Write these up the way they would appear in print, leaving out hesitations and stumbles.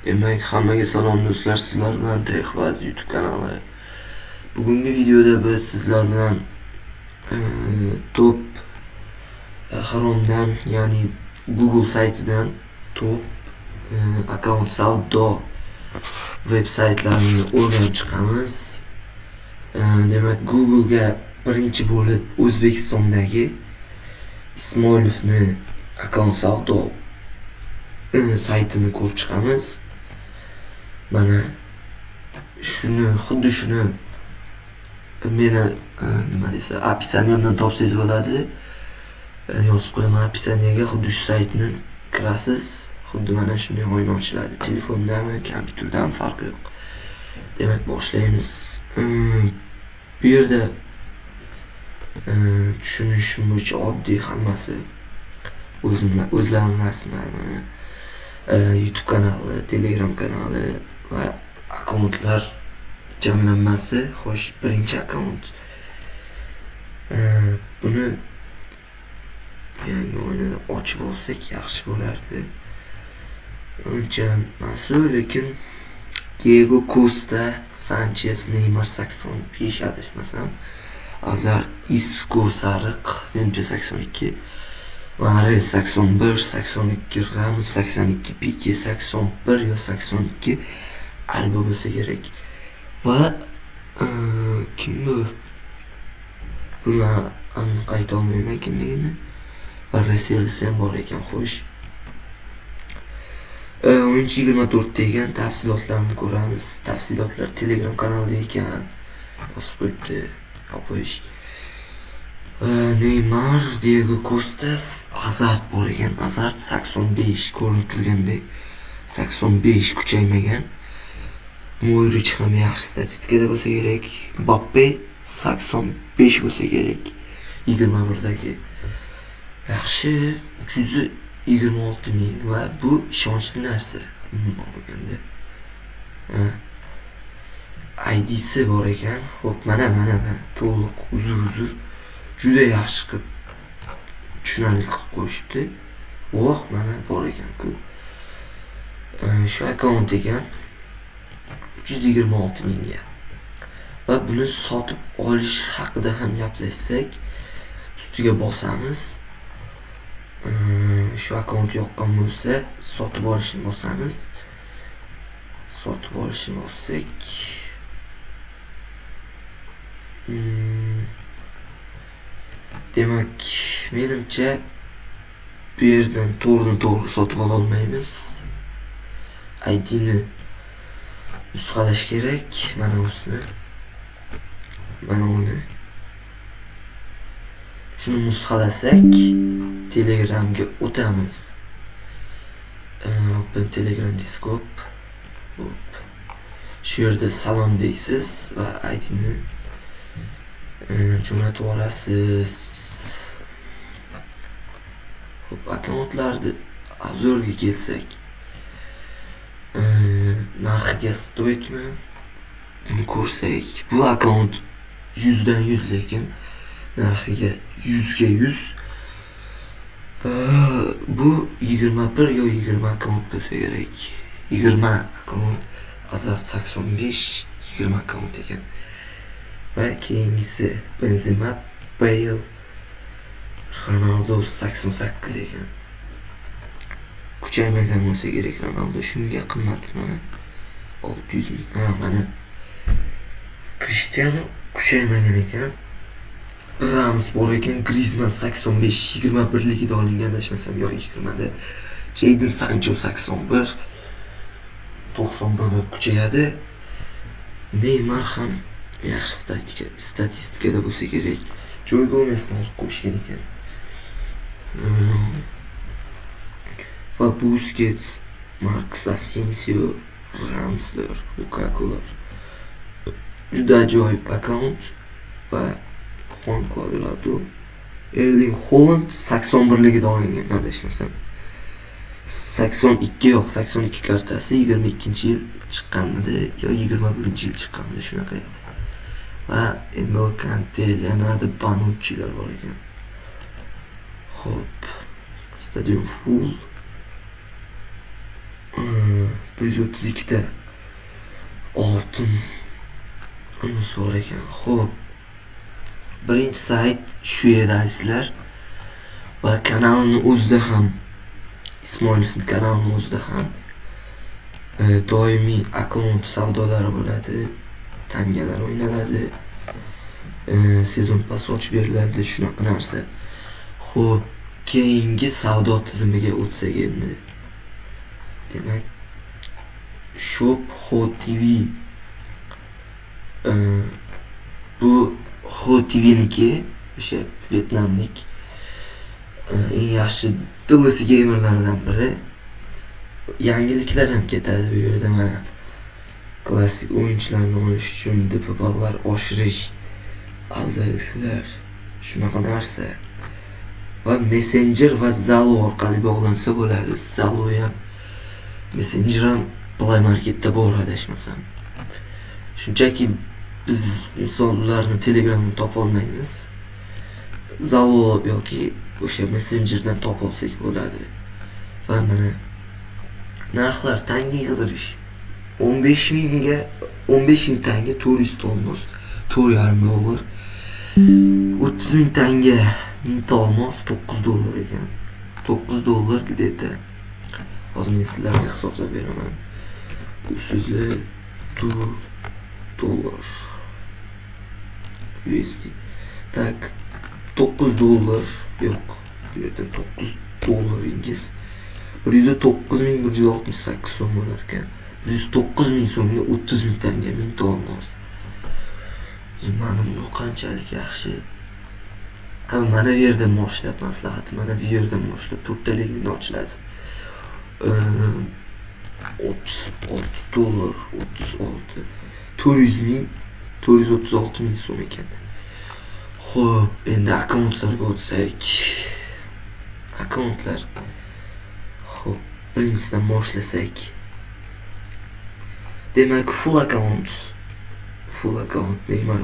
Demak, hammaga salom do'stlar, sizlar bilan Texvaz YouTube kanali. Bugungi videoda biz sizlar bilan top Chrome'dan, ya'ni Google saytidan top akkaunt savdo veb saytlarini o'rganib chiqamiz. Demak, Google'ga birinchi bo'lib O'zbekistondagi Ismoilovni akkaunt savdo saytini ko'rib chiqamiz. Mana xuddi shuni meni nima desa описаниемdan topsangiz bo'ladi. Yozib qo'yaman описаниеga, xuddi shu saytni kirasiz. Xuddi mana shunday oyna ochiladi. Telefondami, kompyuterdami farqi yo'q. Demak, boshlaymiz. Bu yerda tushunishim bo'yicha oddiy hammasi o'zlarining rasmlari, mana YouTube kanali, Telegram kanali va akkauntlar jamlanmasi. Xo'sh, birinchi akkaunt. Buni yangi oynada ochib olsak yaxshi bo'lardi. Uncha mas'ul, lekin Diego Costa, Sanchez, Neymar 85 adashmasam, Hazard, Isco sariq, menimcha 82, Mahrez 81, 82, Ramos 82, Pique 81 yo 82 Alba bo'lsa kerak. Va kim bu? Buni aniq ayta olmayman kimligini. Va reservisi ham bor ekan. Xo'sh. O'yinchi 24 degan tafsilotlarni ko'ramiz. Tafsilotlar Telegram kanalida ekan. Bosib qo'yibdi. Qo'yish. Neymar, Diego Costa, Hazard bor ekan. Hazard 85 ko'rinib turgandek. 85 kuchaymagan. Modric ham yaxshi statistikada bo'lsa kerak. Mbappe 85 bo'lsa kerak. 21dagi. Yaxshi 326 ming va bu ishonchli narsa. Olganda. ID'si bor ekan. Xo'p, mana to'liq uzr. Juda yaxshi qilib tushunarli qilib qo'yishdi. Voh, mana bor ekan-ku. Shu akkaunt ekan 326 mingga. Va buni sotib olish haqida ham gaplashsak, ustiga bosamiz. Shu akkaunt yoqqan bo'lsa, sotib olishni bosamiz. Sotib olishni bossak, demak, menimcha bu yerdan to'g'ri sotib ola olmaymiz. ID'ni nusxalash kerak. Mana o'sini. Mana uni. Shuni nusxalasak, Telegramga o'tamiz. Open Telegram Discord. Shu yerda salom deysiz va ID'ni jo'natib olasiz. Xo'p, akkauntlarni obzorga kelsak, narxiga stoytmi? Buni ko'rsak, bu akkaunt 100 dan 100, lekin narxiga 100 ga 100. Bu 21 yo 20 akkaunt bo'lsa kerak. 20 akkaunt. Hazard 85, 20 akkaunt ekan. Va keyingisi Benzema, Bale, Ronaldo 88 ekan. Kuchaymagan bo'lsa kerak Ronaldo, shunga qimmatmi? 600 ming. Mana Cristiano kuchaymagan ekan. Ramos bor ekan, Griezmann 85, 21ligida olingan adashmasam yo 20da. Jadon Sancho 81, 91 ga kuchayadi. Neymar ham yaxshi statistikada bo'lsa kerak. Joy Gomesni qo'shgan ekan. Va Busquets, Marcos Asensio, Ramsler, Lukakular. Juda ajoyib akkaunt. Va Juan Cuadrado, Erling Haaland 81ligida olingan adashmasam. 82 yo'q, 82 kartasi 22-yil chiqqanmidi yo 21-yil chiqqanmidi, shunaqa. Va N'Golo Kante, Leonardo Bonuccilar bor ekan. Xo'p, stadion full. 132 ta oltin bor ekan. Xo'p, birinchi sayt shu edi azizlar. Va kanalni o'zida ham, Ismoilovning kanalini o'zida ham doimiy akkaunt savdolari bo'ladi, tangalar o'ynaladi, sezon pas ochib beriladi, shunaqa narsa. Xo'p, keyingi savdo tizimiga o'tsak endi. Demak, Shop Ho TV. Bu Ho TVniki, o'sha Vyetnamlik eng yaxshi DLC gamerlardan biri. Yangiliklar ham ketadi bu yerda. Mana klassik o'yinchilarni olish uchun DPP'lar oshirish, afzalliklar, shunaqa narsa. Va Messenger va Zalo orqali bog'lansa bo'ladi. Zalo ham, Messenger ham Play Marketda bor adashmasam. Shunchaki biz misol ularni Telegramdan topa olmaymiz. Zalo yoki o'sha Messengerdan topa olsak bo'ladi. Va mana narxlar tanga yig'dirish 15.000 ga 15.000 tanga 400 olmos, $4.5. 30.000 tanga 1000 ta olmos $9 ekan. $9 где-то. Hozir men sizlarga hisoblab beraman. Bu so'zli $2 USD. Tak, $9 yo'q. Bu yerda $9 $109.168 so'm bo'lar ekan. 109.000 so'mga 30.000 tanga 1000 ta olmos. Mana bu qanchalik yaxshi. Mana bu yerda boshlab maslahat, mana bu yerda boshlab to'rttaligini ochiladi. $36, 36, 400.000, 436.000 so'm ekan. Xo'p, endi akkauntlarga o'tsak. Akkauntlar. Xo'p, birinchisidan boshlasak. Demak, full account Neymar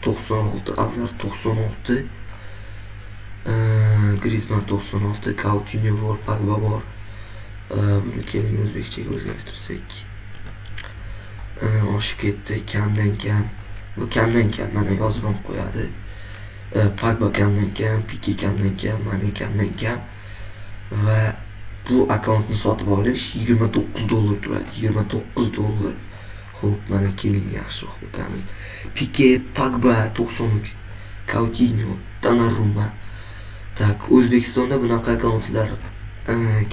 96, Azar 96, Griezmann 96, Coutinho bor, Pogba bor. Buni keling o'zbekchaga o'zgartirsak. Oshib ketdi, kamdan kam. Bu kamdan kam, mana yozib ham qo'yadi. Pogba kamdan kam, Pique kamdan kam, Mane kamdan kam. Va bu akkauntni sotib olish $29 turadi. $29. Xo'p, mana keling yaxshi o'tamiz. Pique, Pogba 93, Coutinho, Donnarumma. Tak, O'zbekistonda bunaqa akkauntlar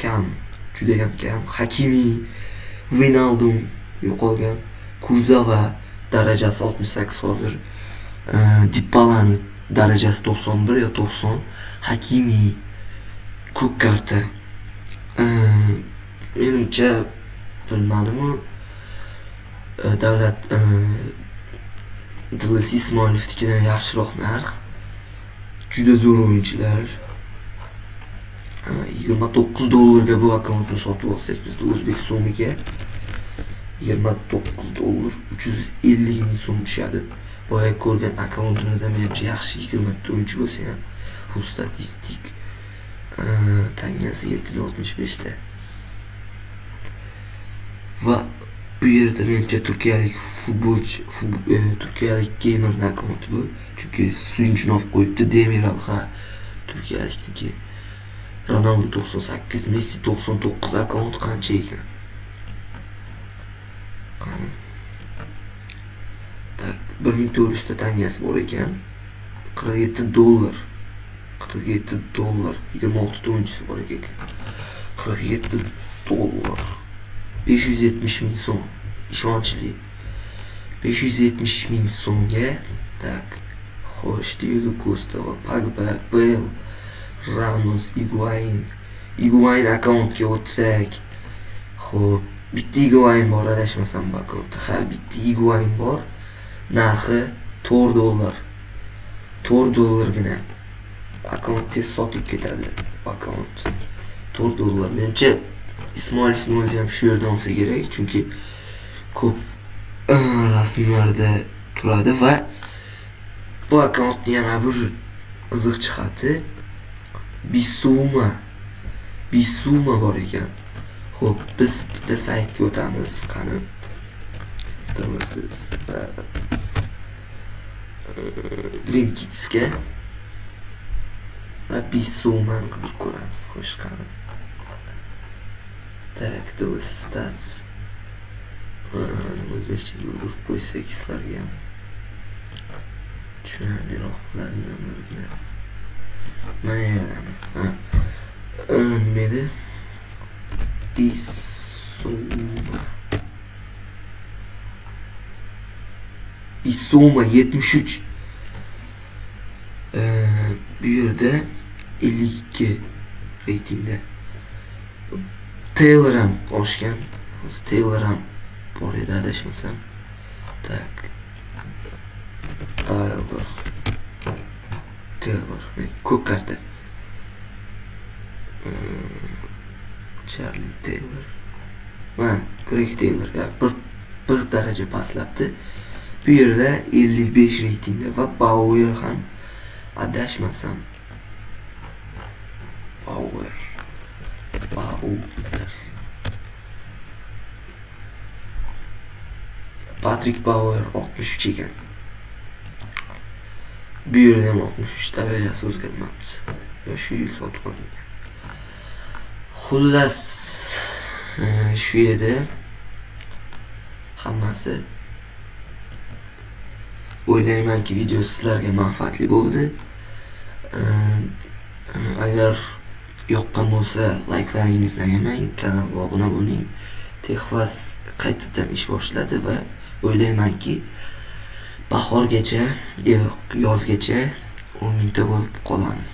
kam, juda ham kam. Hakimi, Wijnaldum yo'qolgan, Kurzawa darajasi 68 hozir. Dybalaning darajasi 91 yo 90, Hakimi ko'k karta. Menimcha bilmadim-ku. Davlat DLC Ismoilovnikidan yaxshiroq narx. Juda zo'r o'yinchilar. $29 ga bu akkauntni sotib olsak bizda o'zbek so'miga $29, 350.000 so'm tushadi. Boya ko'rgan akkauntimizda menimcha yaxshi 20 ta o'yinchi bo'lsa ham full statistik tangasi 765 ta. Va bu yerda menimcha turkiyalik futbolchi, turkiyalik gamerning akkaunti bu. Chunki Suyunchunov qo'yibdi, Demiral ha turkiyalikniki. Ronaldo 98, Messi 99 akkaunt qancha ekan? Tak, 1400 ta tangasi bor ekan. $47. 26 ta o'yinchisi bor ekan. $47. 570.000 so'm. Ishonchli. 570.000 so'mga. Tak. Xo'sh, Diego Costa va Pogba, Bale, Ramos, Higuain akkauntga o'tsak. Xo'p, bitta Higuain bor adashmasam bu akkauntda. Ha, bitta Higuain bor. Narxi $4. $4gina. Akkaunt tez sotib ketadi. Akkaunt $4. Menimcha Ismoilovning o'zi ham shu yerdan olsa kerak, chunki ko'p rasmlarda turadi va bu akkauntning yana bir qiziq jihati Bissouma bor ekan. Xo'p, biz bitta saytga o'tamiz. Qani. Dream Kids'ga va Bisumani qidirib ko'ramiz. Xo'sh, qani. Tak, Stats. O'zbekcha yurib qo'ysak sizlarga ham tushunarliroq bo'ladimi? Mana yerdami? Nima edi? Bisuma 73. Bu yerda 52 reytingda. Taylor ham oshgan. Hozir Taylor ham bor edi, adashmasam. Tak. Taylor. Ko'k karta. Charlie Taylor. Greg Taylor. Bir daraja pastlabdi. Bu yerda 55 reytingda va Bauer ham adashmasam. Bauer. Patrick Bauer 63 ekan. Bu yerda ham 63 darajasi o'zgarmabdi. Yo shu yil sotib olgan. Xullas shu edi. Hammasi. O'ylaymanki video sizlarga manfaatli bo'ldi. Agar yoqqan bo'lsa, layklaringizni ayamang, kanalga obuna bo'ling. Texvas qaytadan ish boshladi va o'ylaymanki bahorgacha, yozgacha 10 mingta bo'lib qolamiz.